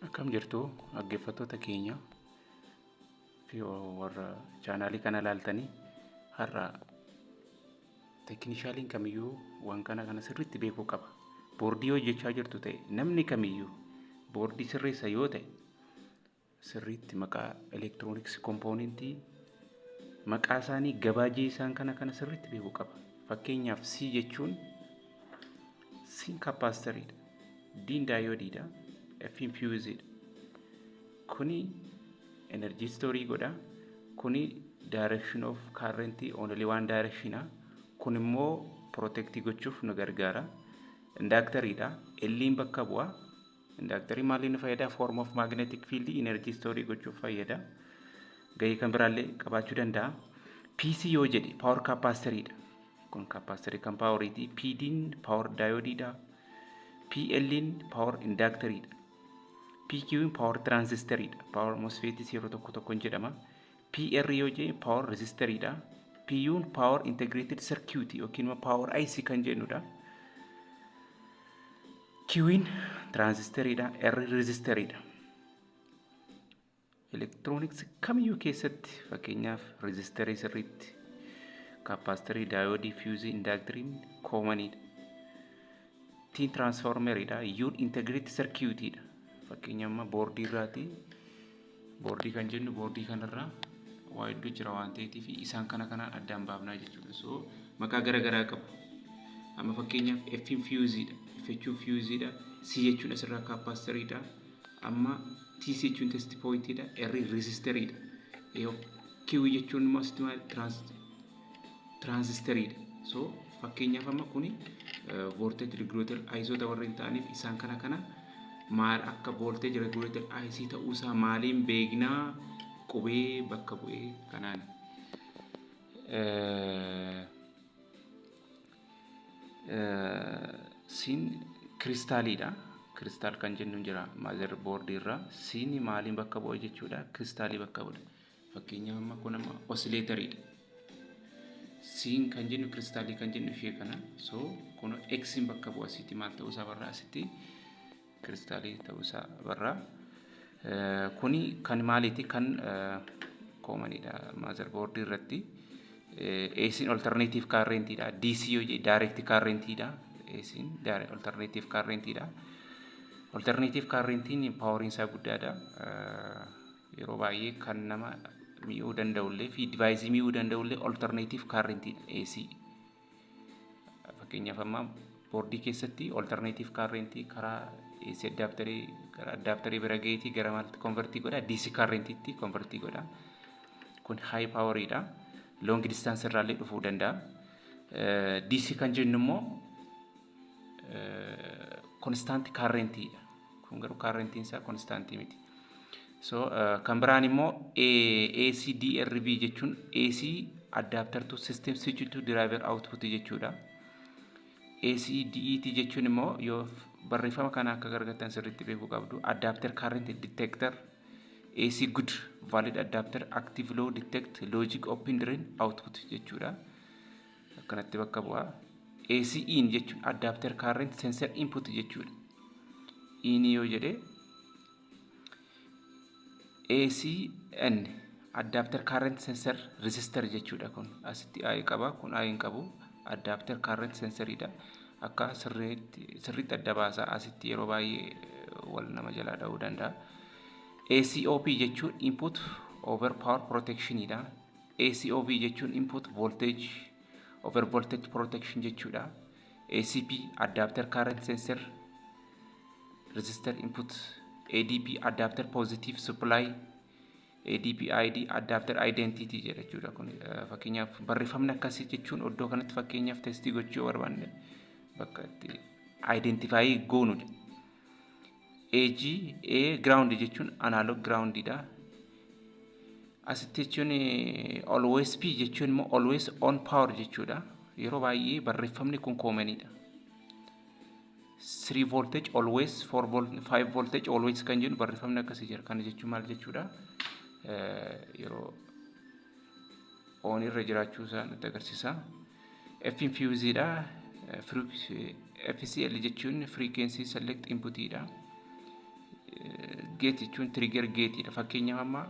Akkam jirtu dhaggeeffattoota keenya fi warra chaanaalii kana ilaaltanii har'a teeknishaaliin kamiyyuu waan kana sirriitti beekuu qaba. Boordii hojjechaa jirtu ta'e namni kamiyyuu boordii sirreessa yoo ta'e sirriitti maqaa elektirooniksii kompoonentii maqaa isaanii gabaajee isaan kana sirriitti beekuu qaba. Fakkeenyaaf C jechuun C kapaasitariidha, D daayoodiidha, F infuuzidha. Kuni energy story godha. Kuni direction of current only one direction. Kun immoo protect gochuuf nu gargaara. Inductoridha. Elliin bakka bu'a. Inductorii maaliin fayyada? Form of magnetic field energy story gochuuf fayyada. Gahee kan biraallee qabaachuu danda'a. PC yoo jedhe power capacitor'idha. Kun capacitor kan power'iti. PD'n power diode'idha. PL'n power inductor'idha. PQ'n power transistor'idha. Power MOSFET yeroo tokko hin jedhama. PR yoo jedhe power resistor'idha. PU'n power integrated circuit yookiin power IC kan jennudha. Q'n transistor'idha. R resistor'idha. Electronics kamiyyuu keessatti fakkeenyaaf resistorii sirriitti capacitor, diode, fuse, inductor commonidha. T transformer'idha. U integrated circuit'idha. Fakkeenyaaf boordii irraati. Boordii kan jennu boordii kanarraa waa hedduu jira waan ta'eef isaan kana addaan baafnaa jechuudha. So maqaa garaa qabu. Amma fakkeenyaaf F infuuzidha. F jechuun fuuzidha. C jechuun asirraa capacitor'idha. Amma T jechuun test point'idha. R resistor'idha. Q jechuun immoo transistor'idha. So fakkeenyaaf amma kuni voltage regulator isoota warreen ta'aniif isaan kana maal akka voltage regulator IC ta'uu isaa maaliin beeknaa qubee bakka bu'ee kanaan. Siin kristaalidha. Kristaal kan jennu jira motherboard irra. Siin maaliin bakka bu'ee jechuudha. Kristaalii bakka bu'e. Fakkeenyaaf amma kun amma oscillator'idha. Siin kan jennu kristaalii kan jennu ishee kana. So kun X bakka bu'a asitti maal ta'uu isaa barraa asitti kristaalii ta'uu isaa barraa. Kuni kan maaliiti kan commonidha motherboard irratti. AC'n alternative current'idha. DC yoo jedhe direct current'idha. AC'n alternative current'idha. Alternative current'n poweriin isaa guddaadha. Yeroo baay'ee kan nama mi'uu danda'ullee fi device mi'uu danda'ullee alternative current'idha AC. Fakkeenyaaf amma boordii keessatti alternative current'i karaa AC adapterii bira gaheetii gara maalti convertii godha? DC current'itti convertii godha. Kun high power'idha. Long distance irraallee dhufuu danda'a. DC kan jennu immoo constant current'idha. Kun garuu current'iin isaa constant miti. So kan biraan immoo ACDRV jechuun AC adapter to system switch to driver output jechuudha. ACDET jechuun immoo yoo barreeffama kana akka gargaartan sirriitti beekuu qabdu. Adapter current detector, AC good valid adapter, active low detect, logic open drain output jechuudha. Akkanatti bakka bu'a. AC in jechuun adapter current sensor input jechuudha. In yoo jedhe ACN adapter current sensor resistor jechuudha. Kun asitti I qaba, kun I hin qabu. Adapter current sensor'idha. Akka sirriitti adda baasaa asitti yeroo baay'ee wal nama jalaa dha'uu danda'a. ACOP jechuun input over power protection'idha. ACOV jechuun input voltage over voltage protection jechuudha. ACP adapter current sensor resistor input. ADP adapter positive supply. ADP-ID adapter identity jechuudha. Kun fakkeenyaaf barreeffamni akkasii jechuun iddoo kanatti fakkeenyaaf testii gochuu barbaanne bakka itti identify goonudha. A ground jechuun analog ground'idha. Asitti jechuun always P jechuun immoo always on power jechuudha. Yeroo baay'ee barreeffamni kun common'idha. 3 voltage always, 4 volt, 5 voltage always kan jennu barreeffamni akkasii jira. Kana jechuun maal jechuudha? Yeroo on irra jiraachuu isaa nutti agarsiisa. F infuuzidha. FCL jechuun frequency select input'idha. Gate jechuun trigger gateidha. Fakkeenyaaf amma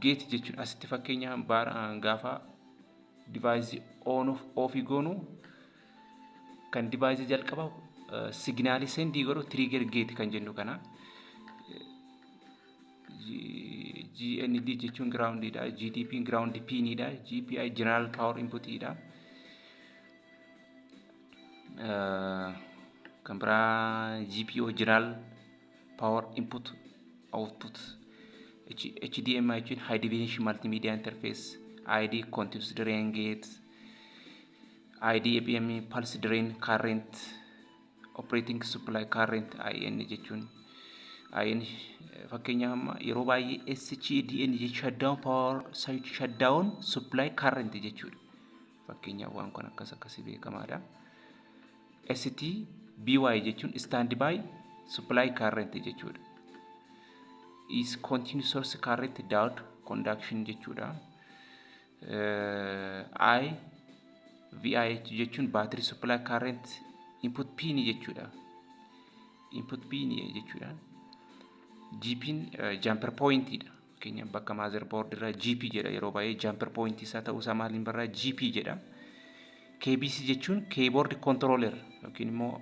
gate jechuun asitti fakkeenyaaf gaafa device on off goonu kan device jalqaba signaalii sendii godhu trigger gate kan jennu kana. GND jechuun ground dha. GDP ground pin dha. GPI general power input dha. Kan biraa GPO general power input output. HDMI jechuun high definition multimedia interface. ID continuous drain gate. ID APM pulse drain current. Operating supply current IN jechuun. IN fakkeenyaaf amma yeroo baay'ee SHDN shutdown power shutdown supply current jechuudha. Fakkeenyaaf waan kun akkasii beekamaadha. ST BY jechuun standby supply current jechuudha. Is continuous source current without conduction jechuudha. VI jechuun battery supply current input pin jechuudha. Input pin jechuudha. GP jumper point dha. Fakkeenyaaf bakka motherboard irra GP jedha yeroo baay'ee jumper point isaa ta'uu isaa maaliin barraa GP jedha. KBC jechuun keyboard controller yookiin immoo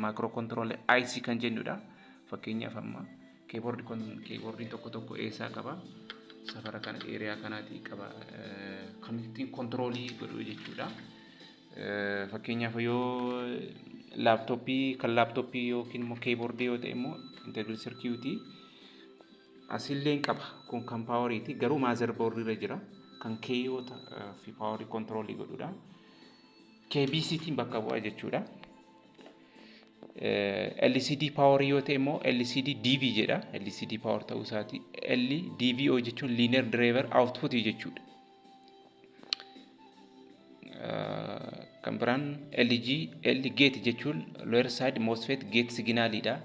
microcontroller IC kan jennudha. Fakkeenyaaf amma keyboardiin tokko eessaa qaba. Safara kana area kanaatii qaba. Kan ittiin controlii godhu jechuudha. Fakkeenyaaf yoo laptooppii yookiin immoo keyboardii yoo ta'e immoo integrated circuit asillee qaba. Kun kan poweriti garuu motherboard irra jira. Kan keeyota fi power control godhudha. KBCtiin bakka bu'aa jechuudha. LCD power yoo ta'e immoo LCD DV jedha. LCD power ta'uu isaati. LDVO jechuun linear driver output jechuudha. Kan biraan L gate jechuun lower side MOSFET gate signalidha.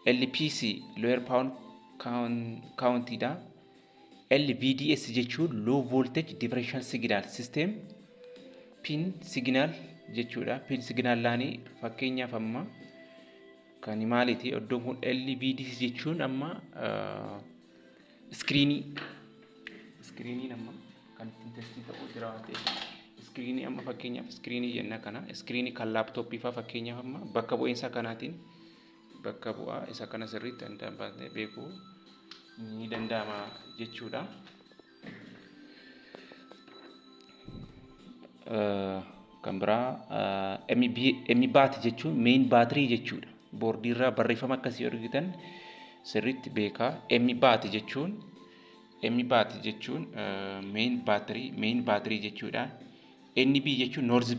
LPC lower power count dha. LVDS jechuun low voltage differential signal system. Pin signal jechuudha. Pin signal laanii fakkeenyaaf amma kan maaliti iddoon kun LVDS jechuun amma screenii amma kan ittiin testii ta'uu jiraate. Screenii amma fakkeenyaaf screenii jenna kana. Screenii kan laptooppii faa fakkeenyaaf amma bakka bu'iinsa kanaatiin bakka bu'aa isa kana sirriitti danda'amee beekuu ni danda'ama jechuudha. Kan biraa MBAT jechuun main battery jechuudha. Boordii irraa barreeffama akkasii argitan sirriitti beekaa. MBAT jechuun main battery jechuudha. NB jechuun North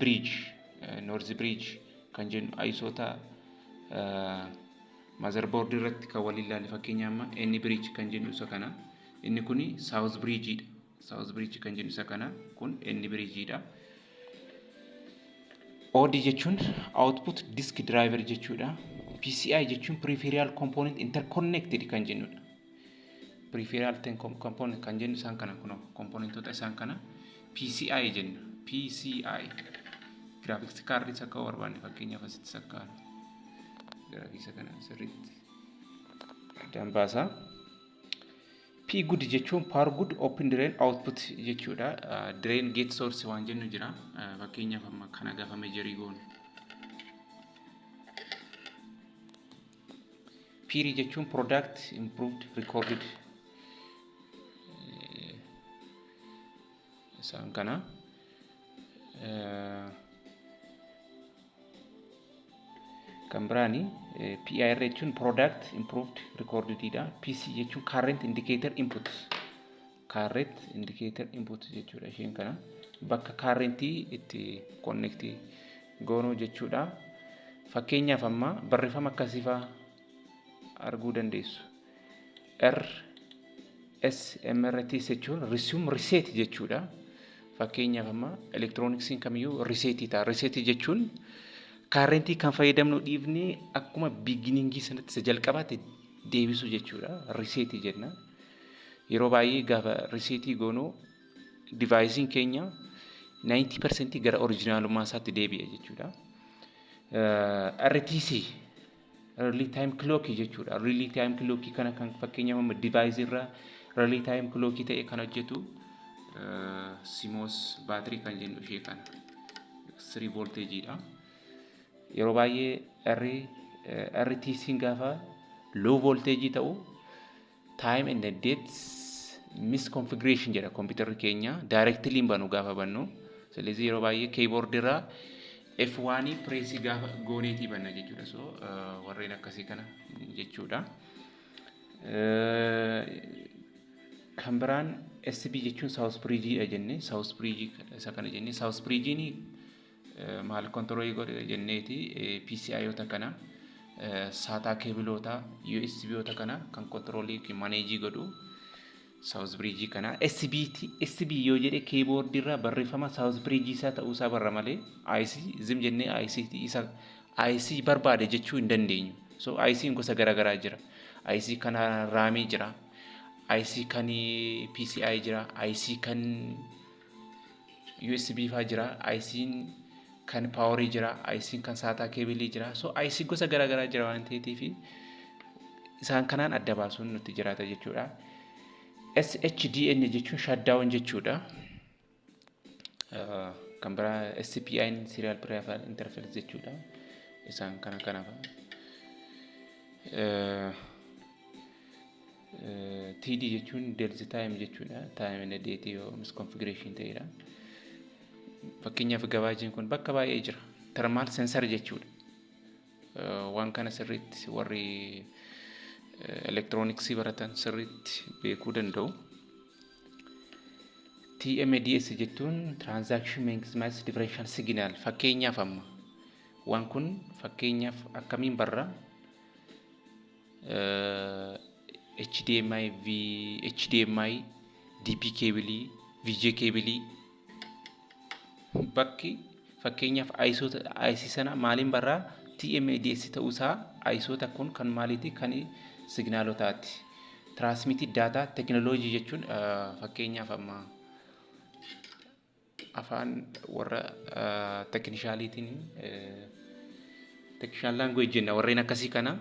Bridge kan jennu isoota motherboard irratti kan waliin ilaalle fakkeenyaaf amma N bridge kan jennu isa kana. Inni kuni South Bridge dha. South Bridge kan jennu isa kana kun N bridge dha. OD jechuun output disk driver jechuudha. PCI jechuun peripheral component interconnected kan jennudha. Peripheral component kan jennu isaan kana kunoo komponentoota isaan kana PCI jenna. PCI graphics card isa akka barbaanne fakkeenyaaf asitti sakkaan graphics kana sirriitti dambaasa. P good jechuun power good open drain output jechuudha. Drain gate source waan jennu jira. Fakkeenyaaf amma kana gaafa measurii goonu. PR jechuun product improved recorded isaan kana. Kan biraani PIR jechuun product improved recorded dha. PC jechuun current indicator input jechuudha. Isheen kana bakka currentii itti connect goonuu jechuudha. Fakkeenyaaf amma barreeffama akkasii faa arguu dandeessu. RSMRT jechuun resume reset jechuudha. Fakkeenyaaf amma elektirooniksiin kamiyyuu reset ta'a. Reset jechuun currentii kan fayyadamnu dhiifnee akkuma beginningii sanatti isa jalqabaatti deebisu jechuudha. Reset jenna. Yeroo baay'ee gaafa reset goonu devicein keenya 90% gara originaalummaa isaatti deebi'a jechuudha. RTC early time clock jechuudha. Early time clock kana kan fakkeenyaaf device irra early time clock ta'e kan hojjetu CMOS battery kan jennu ishee kana 3 voltage dha. Yeroo baay'ee RTC gaafa low voltage ta'u time and the date misconfiguration jedha computer keenya directly banu gaafa bannu. ስለዚህ yeroo baay'ee keyboard irra F1 press gaafa gooneetii banna jechuudha. So warreen akkasii kana jechuudha. Kan biraan SB jechuun South Bridge dha jenne. South Bridge isa kana jenne. South Bridge ni maal control godhe jenneeti PCIoota kana SATA keebiloota USBoota kana kan control yookiin manage godhu South Bridge kana SB yoo jedhe keyboard irra barreeffama South Bridge isaa ta'uu isaa barra malee IC zim jennee IC barbaade jechuu hin dandeenyu. So IC gosa garaagaraa jira. IC kana raamii jira. IC kan PCI jira. IC kan USB faa jira. IC kan power jira. IC kan SATA cable jira. So IC gosa garaagaraa jira waan ta'eef isaan kanaan adda baasuun nutti jiraata jechuudha. SHDN jechuun shutdown jechuudha. Kan biraa SPI serial preferred interface jechuudha. Isaan kana TD jechuun delta time jechuudha. Time and date yoo misconfiguration ta'edha. Fakkeenyaaf gabaajiin kun bakka baay'ee jira. Thermal sensor jechuudha. Waan kana sirriitti warri electronics baratan sirriitti beekuu danda'u. TMDS jechuun transaction maximized differential signal fakkeenyaaf amma waan kun fakkeenyaaf akkamiin barra HDMI DP cable VJ cable bakki fakkeenyaaf IC sana maaliin barra TMDS ta'uu isaa ICoota kun kan maaliiti kan signalotaati. Transmitted data technology jechuun fakkeenyaaf amma afaan warra technicalitiin technical language jenna warreen akkasii kana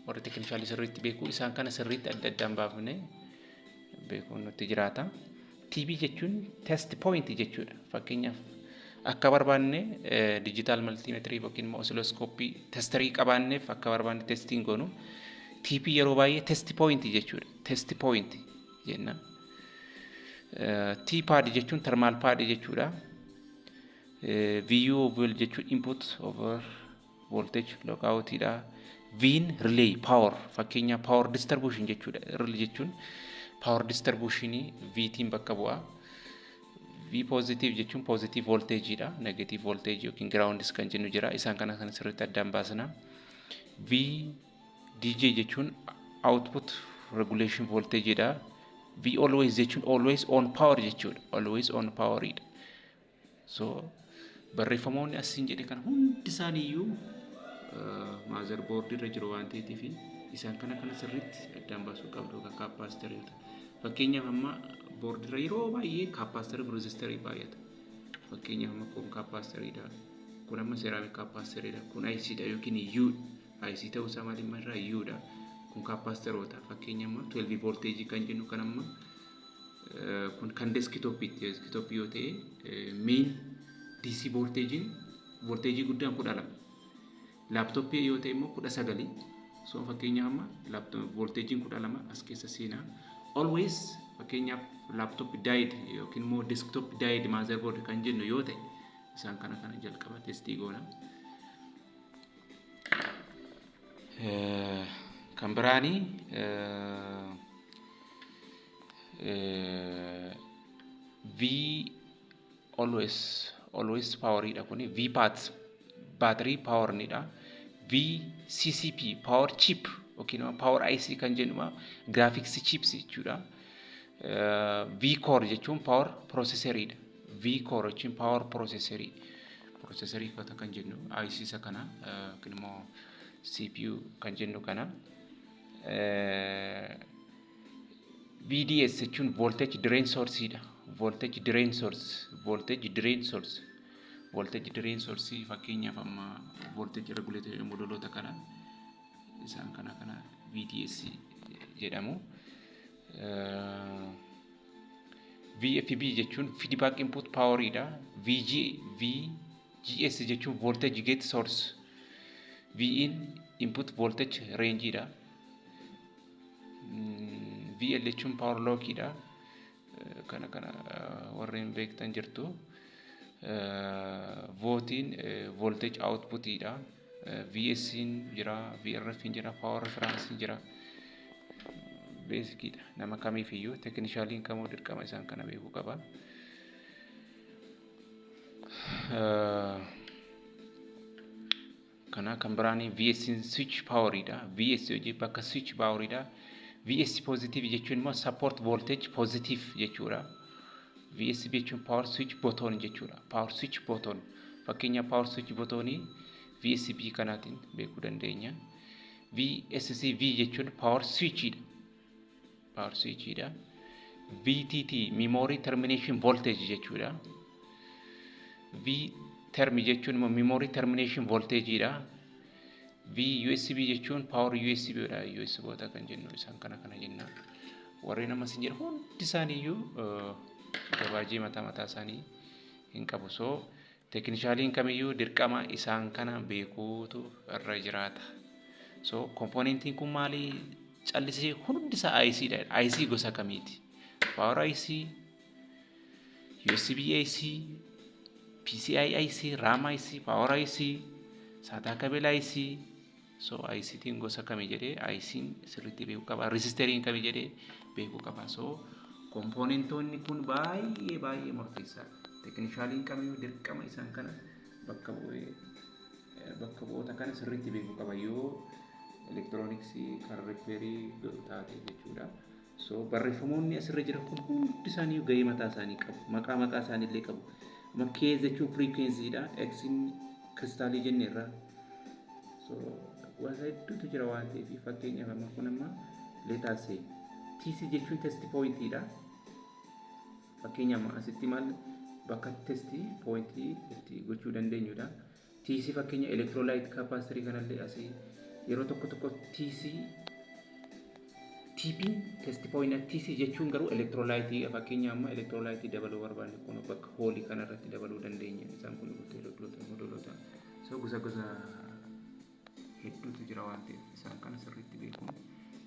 warra technically sirriitti beeku isaan kana sirriitti adda addaan baafne beekuun nutti jiraata. TB jechuun test point jechuudha. Fakkeenyaaf akka barbaanne digital multimetry yookiin immoo oscilloscope testerii qabaanneef akka barbaanne testing goonu TP yeroo baay'ee test point jechuudha. Test point jenna. T-pad jechuun thermal pad jechuudha. VU volt jechuun input over voltage lockout dha. VIN relay power fakkeenya power distribution jechuudha. Relay jechuun power distribution VTin bakka bu'a. V positive jechuun positive voltage dha. Negative voltage yookiin ground kan jennu jira. Isaan kana sirriitti addaan baasna. V DJ jechuun output regulation voltage dha. V always jechuun always on power jechuudha. Always on power dha. So barreeffamoonni asiin jedhe kan hundi isaaniiyyuu motherboard irra jiru waan ta'eef isaan kana sirriitti addaan baasuu qabdu kan capacitorita. Fakkeenyaaf amma board irra yeroo baay'ee capacitor resistor baay'ata. Fakkeenyaaf amma kun capacitoridha. Kun amma ceramic capacitoridha. Kun IC dha yookiin U IC ta'uu isaa maaliin irraa U dha. Kun capacitoroota. Fakkeenyaaf 12 voltage kan jennu kan amma kun kan desktop yoo ta'e main DC voltage guddaan 12. Laptop yoo ta'e immoo 19. So fakkeenyaaf amma laptop voltage 12 as keessa seenaa. Always fakkeenyaaf laptop died yookiin immoo desktop died motherboard kan jennu yoo ta'e isaan kana jalqaba testii goona. Kan biraani V always power dha kuni V path battery power ni dha. V CCP power chip yookiin power IC kan jennu graphics chips jechuudha. V core jechuun power processor dha. V core jechuun power processor kan jennu IC isa kana yookiin immoo CPU kan jennu kana. VDS jechuun voltage drain source dha. Voltage drain source fakkeenyaaf amma voltage regulator moduloota kana isaan kana VDS jedhamu. VFB jechuun feedback input power dha. VGS jechuun voltage gate source. VIN input voltage range dha. VL jechuun power lock dha. Kana warreen beektan jirtu. Votiin voltage output dha. VS jira, VRF jira, power reference jira. Basic dha. Nama kamiifiyyuu technicaliin kamuu dirqama isaan kana beekuu qaba. Kana kan biraanii VS switch power dha. VS hojii bakka switch power dha. VS positive jechuun immoo support voltage positive jechuudha. VS jechuun power switch button jechuudha. Power switch button. Fakkeenya power switch buttonii VSB kanaatiin beekuu dandeenya. VSCV jechuun power switch dha. Power switch dha. VTT memory termination voltage jechuudha. V term jechuun immoo memory termination voltage dha. USB jechuun power USB dha. USB boota kan jennu isaan kana jenna. Warreen amma sin jedhu hundi isaaniiyyuu gabaajii mataa isaanii hin qabu. So technicaliin kamiyyuu dirqama isaan kana beekuutu irra jiraata. So componentiin kun maali? Callisee hundi isaa IC dha. IC gosa kamiiti? Power IC, USB IC, PCI IC, RAM IC, Power IC, SATA cable IC. So ICtiin gosa kamii jedhee ICin sirriitti beekuu qaba. Resisteriin kamii jedhee beekuu qaba. So komponentoonni kun baay'ee murteessaadha. Technicaliin kamiyyuu dirqama isaan kana bakka bu'oota kana sirriitti beekuu qaba yoo elektirooniksii kan ripeerii godhu taate jechuudha. So barreeffamoonni asirra jiran kun hundi isaanii gahee mataa isaanii qabu. Maqaa isaanii illee qabu. Makkee jechuun frequency dha. Xin kristaalii jenneerra. So wanta hedduutu jira waan ta'eef fakkeenyaaf amma kun amma leetaasee TC jechuun test point dha. Fakkeenyaaf asitti maal bakka test point itti gochuu dandeenyudha. TC fakkeenya electrolyte capacity kanallee asii yeroo tokko TC TP test point TC jechuun garuu electrolyte fakkeenya amma electrolyte dabaluu barbaanne kun bakka hoolii kanarratti dabaluu dandeenya. Isaan kun moduloota. So gosa hedduutu jira waan ta'eef isaan kana sirriitti beekuun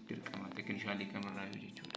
dirqama technically kamirraa yoo jechuudha.